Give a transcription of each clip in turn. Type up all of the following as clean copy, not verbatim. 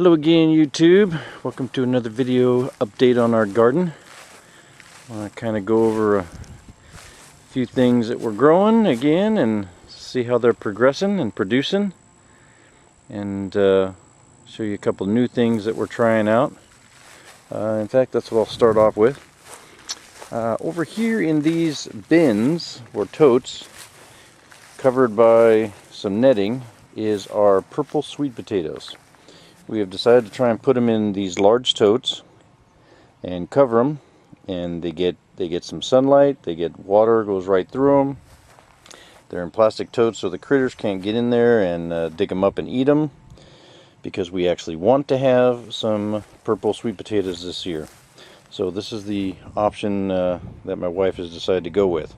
Hello again, YouTube. Welcome to another video update on our garden. I want to kind of go over a few things that we're growing again and see how they're progressing and producing, and show you a couple new things that we're trying out. In fact, that's what I'll start off with. Over here in these bins or totes, covered by some netting, is our purple sweet potatoes. We have decided to try and put them in these large totes and cover them, and they get some sunlight, they get water, goes right through them. They're in plastic totes so the critters can't get in there and dig them up and eat them, because we actually want to have some purple sweet potatoes this year. So this is the option that my wife has decided to go with.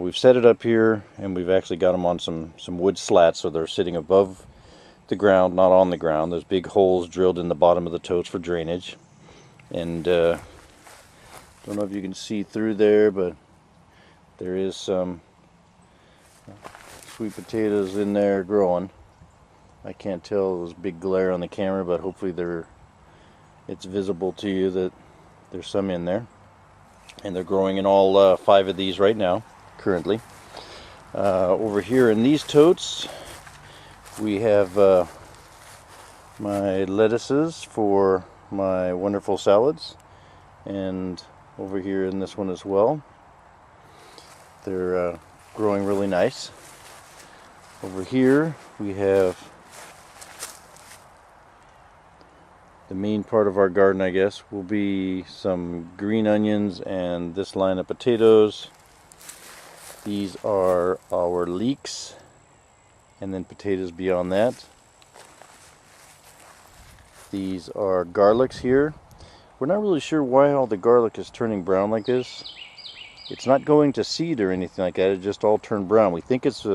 We've set it up here, and we've actually got them on some wood slats, so they're sitting above the ground, not on the ground. There's big holes drilled in the bottom of the totes for drainage, and don't know if you can see through there, but there is some sweet potatoes in there growing. I can't tell, there's big glare on the camera, but hopefully it's visible to you that there's some in there, and they're growing in all 5 of these right now currently. Over here in these totes we have my lettuces for my wonderful salads, and over here in this one as well. They're growing really nice. Over here we have the main part of our garden, I guess, will be some green onions and this line of potatoes. These are our leeks, and then potatoes beyond that. These are garlics here. We're not really sure why all the garlic is turning brown like this. It's not going to seed or anything like that, it just all turned brown. We think it's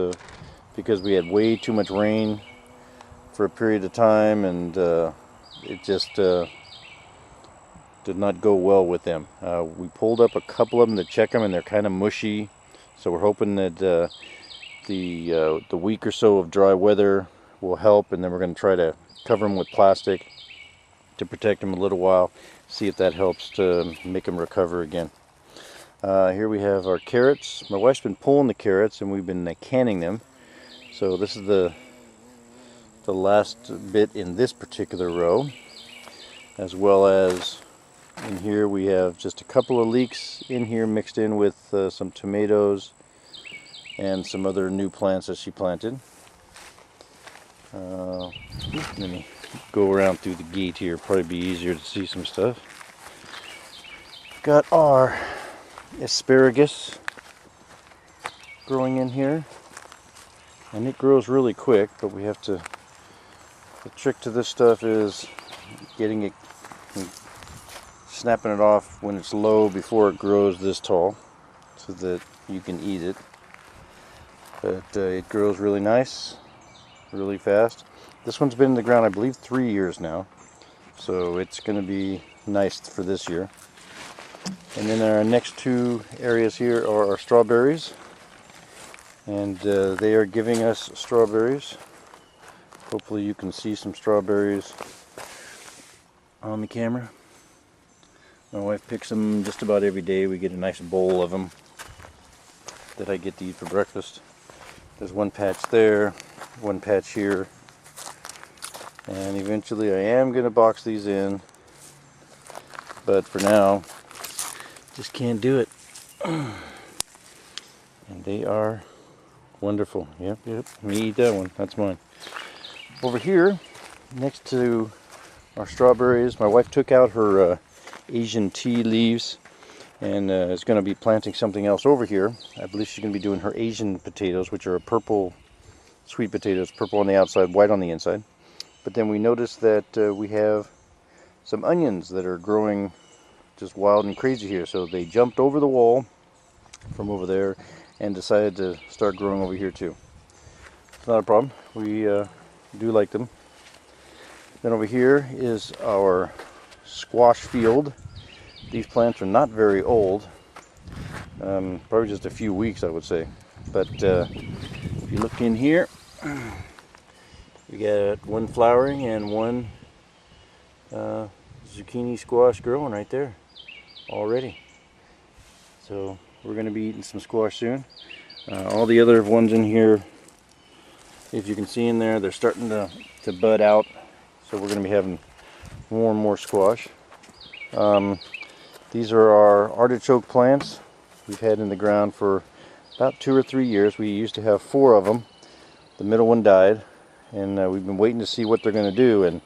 because we had way too much rain for a period of time, and it just did not go well with them. We pulled up a couple of them to check them, and they're kind of mushy, so we're hoping that the week or so of dry weather will help, and then we're going to try to cover them with plastic to protect them a little while, see if that helps to make them recover again. Here we have our carrots. My wife's been pulling the carrots, and we've been canning them. So this is the last bit in this particular row, as well as in here we have just a couple of leeks in here mixed in with some tomatoes and some other new plants that she planted. Let me go around through the gate here, probably be easier to see some stuff. Got our asparagus growing in here, and it grows really quick, but we have to, the trick to this stuff is getting it, snapping it off when it's low before it grows this tall, so that you can eat it. But it grows really nice, really fast. This one's been in the ground, I believe, 3 years now, so it's going to be nice for this year. And then our next 2 areas here are our strawberries, and they are giving us strawberries. Hopefully you can see some strawberries on the camera. My wife picks them just about every day. We get a nice bowl of them that I get to eat for breakfast. There's one patch there, one patch here, and eventually I am going to box these in, but for now just can't do it. And they are wonderful. Yep, me eat that one, that's mine. Over here next to our strawberries, my wife took out her Asian tea leaves and is going to be planting something else over here. I believe she's going to be doing her Asian potatoes, which are purple sweet potatoes, purple on the outside, white on the inside. But then we noticed that we have some onions that are growing just wild and crazy here, so they jumped over the wall from over there and decided to start growing over here too. It's not a problem, we do like them. Then over here is our squash field. These plants are not very old, probably just a few weeks, I would say. But if you look in here, we got one flowering and one zucchini squash growing right there already. So we're going to be eating some squash soon. All the other ones in here, if you can see in there, they're starting to bud out. So we're going to be having more and more squash. These are our artichoke plants we've had in the ground for about 2 or 3 years. We used to have 4 of them. The middle one died, and we've been waiting to see what they're going to do, and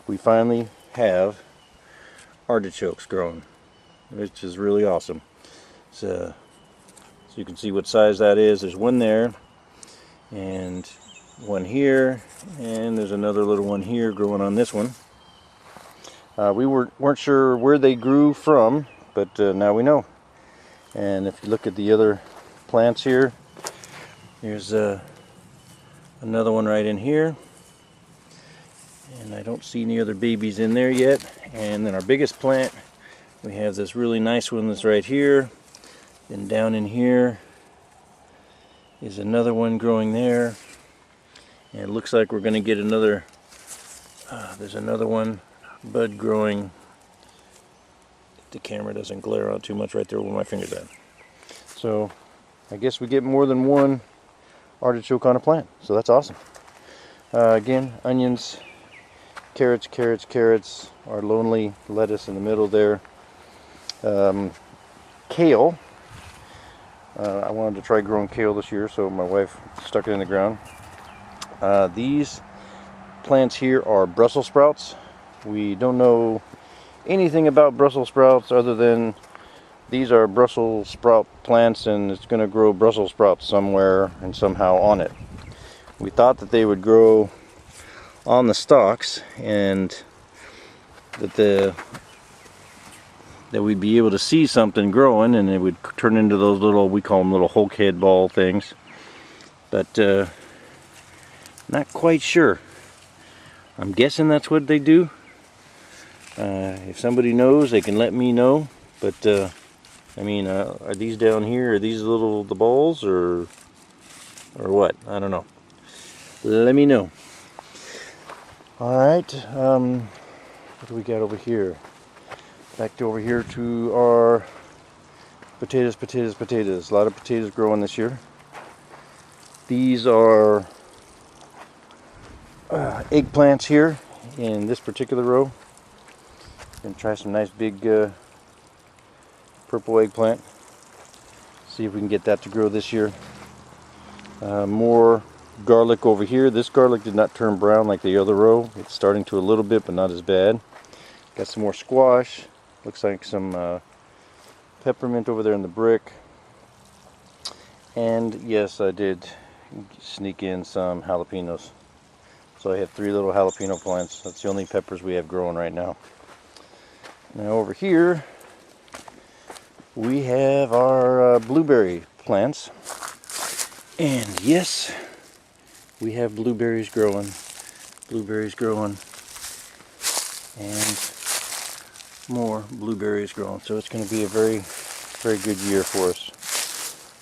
we finally have artichokes growing, which is really awesome. So you can see what size that is. There's one there, and one here, and there's another little one here growing on this one. We weren't sure where they grew from, but now we know. And if you look at the other plants here, there's another one right in here, and I don't see any other babies in there yet. And then our biggest plant, we have this really nice one that's right here, and down in here is another one growing there, and it looks like we're going to get another, there's another one bud growing. The camera doesn't glare out too much right there where my finger's at. So I guess we get more than one artichoke on a plant, so that's awesome. Again, onions, carrots, carrots, carrots, our lonely lettuce in the middle there. Kale. I wanted to try growing kale this year, so my wife stuck it in the ground. These plants here are Brussels sprouts. We don't know anything about Brussels sprouts other than these are Brussels sprout plants, and it's going to grow Brussels sprouts somewhere and somehow on it. We thought that they would grow on the stalks, and that we'd be able to see something growing, and it would turn into those little, we call them little Hulk head ball things. But not quite sure. I'm guessing that's what they do. If somebody knows, they can let me know. But I mean, are these down here? Are these the balls, or what? I don't know. Let me know. All right. What do we got over here? Back to over here to our potatoes, potatoes, potatoes. A lot of potatoes growing this year. These are eggplants here in this particular row. Gonna try some nice big purple eggplant. See if we can get that to grow this year. More garlic over here. This garlic did not turn brown like the other row. It's starting to a little bit, but not as bad. Got some more squash. Looks like some peppermint over there in the brick. And yes, I did sneak in some jalapenos. So I have 3 little jalapeno plants. That's the only peppers we have growing right now. Now over here we have our blueberry plants. And yes, we have blueberries growing. Blueberries growing. And more blueberries growing. So it's going to be a very, very good year for us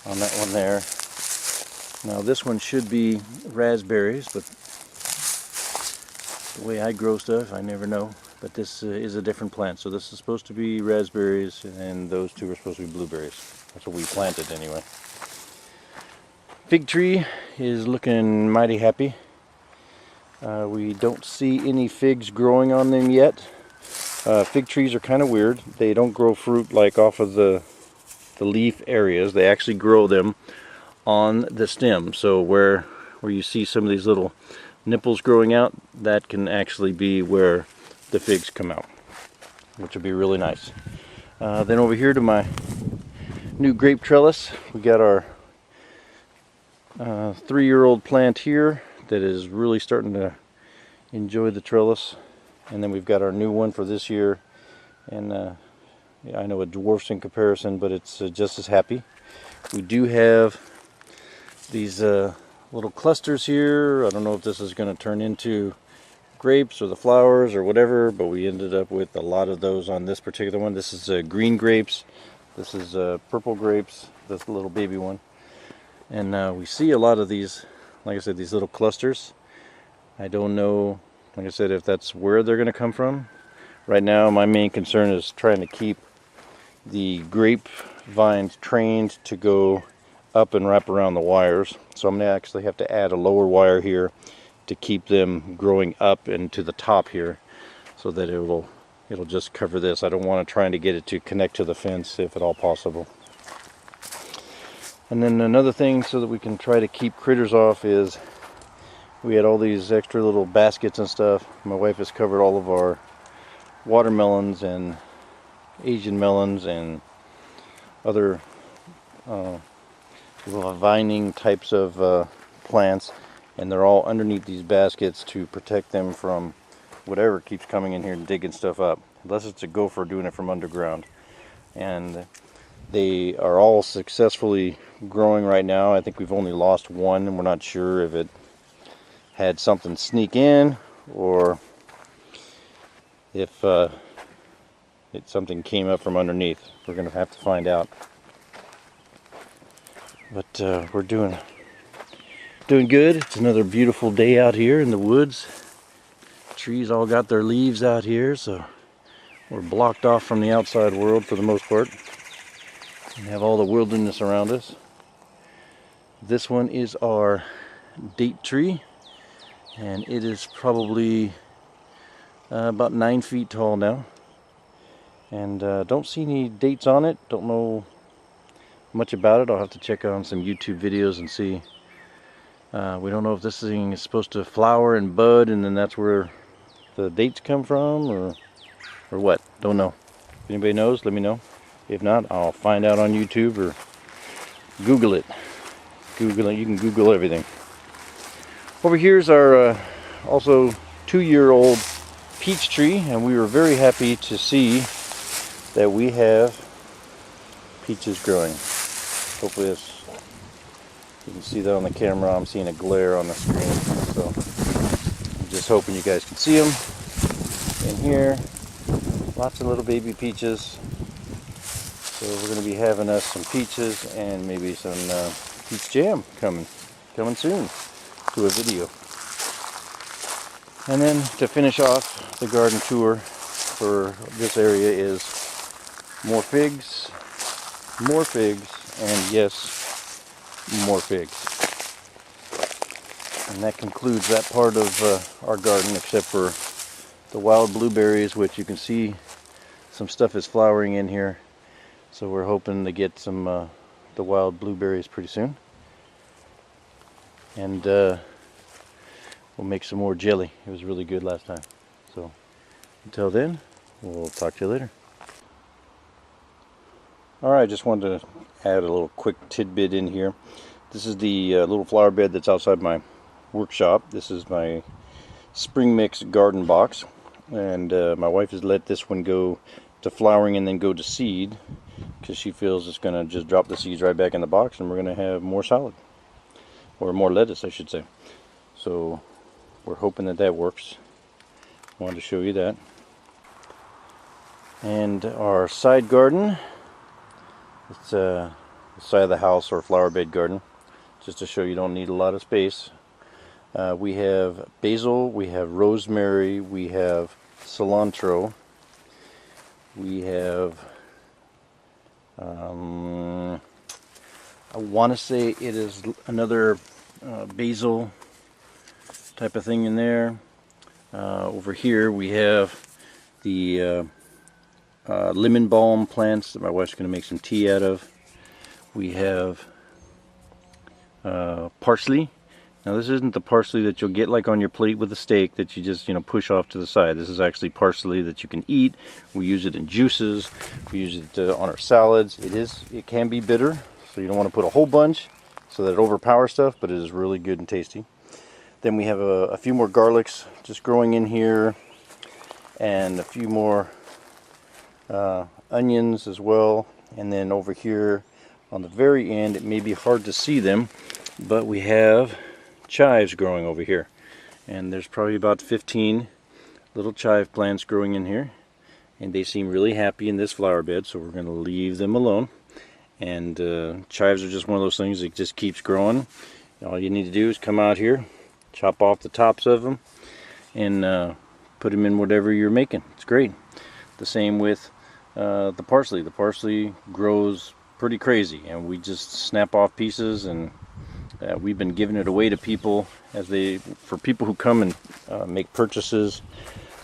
on that one there. Now this one should be raspberries, but the way I grow stuff, I never know. But this is a different plant. So this is supposed to be raspberries, and those 2 are supposed to be blueberries. That's what we planted anyway. Fig tree is looking mighty happy. We don't see any figs growing on them yet. Fig trees are kind of weird. They don't grow fruit like off of the leaf areas. They actually grow them on the stem. So where you see some of these little nipples growing out, that can actually be where the figs come out, which would be really nice. Then over here to my new grape trellis, we got our 3-year-old plant here that is really starting to enjoy the trellis. And then we've got our new one for this year, and yeah, I know it dwarfs in comparison, but it's just as happy. We do have these little clusters here. I don't know if this is going to turn into grapes or the flowers or whatever, but we ended up with a lot of those on this particular one. This is green grapes. This is purple grapes, this little baby one. And we see a lot of these, like I said, these little clusters. I don't know, like I said, if that's where they're going to come from. Right now my main concern is trying to keep the grapevines trained to go up and wrap around the wires. So I'm going to actually have to add a lower wire here to keep them growing up and to the top here, so that it'll just cover this. I don't want to try to get it to connect to the fence if at all possible. And then another thing so that we can try to keep critters off is we had all these extra little baskets and stuff. My wife has covered all of our watermelons and Asian melons and other vining types of plants, and they're all underneath these baskets to protect them from whatever keeps coming in here and digging stuff up, unless it's a gopher doing it from underground. And they are all successfully growing right now. I think we've only lost one, and we're not sure if it had something sneak in or if something came up from underneath. We're going to have to find out. But we're doing good. It's another beautiful day out here in the woods. Trees all got their leaves out here, so we're blocked off from the outside world for the most part and have all the wilderness around us. This one is our date tree, and it is probably about 9 feet tall now, and don't see any dates on it. Don't know much about it. I'll have to check on some YouTube videos and see. We don't know if this thing is supposed to flower and bud and then that's where the dates come from, or what. Don't know. If anybody knows, let me know. If not, I'll find out on YouTube or Google it. Google it. You can Google everything. Over here's our also 2-year-old peach tree, and we were very happy to see that we have peaches growing. Hopefully you can see that on the camera. I'm seeing a glare on the screen, so I'm just hoping you guys can see them. In here, lots of little baby peaches. So we're going to be having us some peaches and maybe some peach jam coming soon to a video. And then to finish off the garden tour for this area is more figs, and yes, more figs. And that concludes that part of our garden, except for the wild blueberries, which you can see some stuff is flowering in here. So we're hoping to get some the wild blueberries pretty soon. And we'll make some more jelly. It was really good last time. So until then, we'll talk to you later. Alright, just wanted to add a little quick tidbit in here. This is the little flower bed that's outside my workshop. This is my spring mix garden box, and my wife has let this one go to flowering and then go to seed because she feels it's going to just drop the seeds right back in the box and we're going to have more salad, or more lettuce I should say. So we're hoping that that works. Wanted to show you that. And our side garden, it's the side of the house or flower bed garden, just to show you don't need a lot of space. We have basil, we have rosemary, we have cilantro, we have I want to say it is another basil type of thing in there. Over here we have the lemon balm plants that my wife's going to make some tea out of. We have parsley. Now this isn't the parsley that you'll get like on your plate with a steak that you just push off to the side. This is actually parsley that you can eat. We use it in juices. We use it on our salads. It can be bitter, so you don't want to put a whole bunch so that it overpowers stuff, but it is really good and tasty. Then we have a few more garlics just growing in here, and a few more onions as well. And then over here on the very end, it may be hard to see them, but we have chives growing over here, and there's probably about 15 little chive plants growing in here, and they seem really happy in this flower bed, so we're going to leave them alone. And chives are just one of those things that just keeps growing. All you need to do is come out here, chop off the tops of them, and put them in whatever you're making. It's great. The same with the parsley. The parsley grows pretty crazy, and we just snap off pieces, and we've been giving it away to people for people who come and make purchases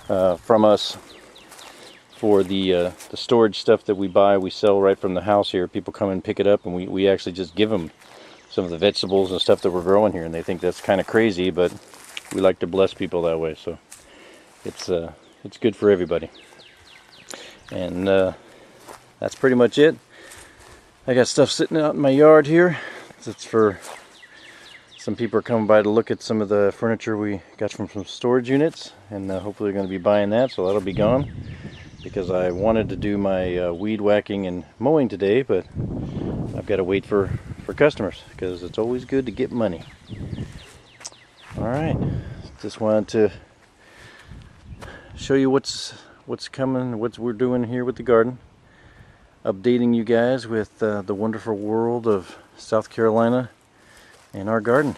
from us for the storage stuff that we buy. We sell right from the house here. People come and pick it up, and we actually just give them some of the vegetables and stuff that we're growing here, and they think that's kind of crazy, but we like to bless people that way. So it's good for everybody. And that's pretty much it. I got stuff sitting out in my yard here. It's for some people are coming by to look at some of the furniture we got from some storage units, and hopefully they're going to be buying that, so that'll be gone, because I wanted to do my weed whacking and mowing today, but I've got to wait for customers, because it's always good to get money. Alright, just wanted to show you what's coming, what we're doing here with the garden, updating you guys with the wonderful world of South Carolina and our garden.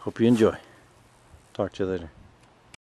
Hope you enjoy. Talk to you later.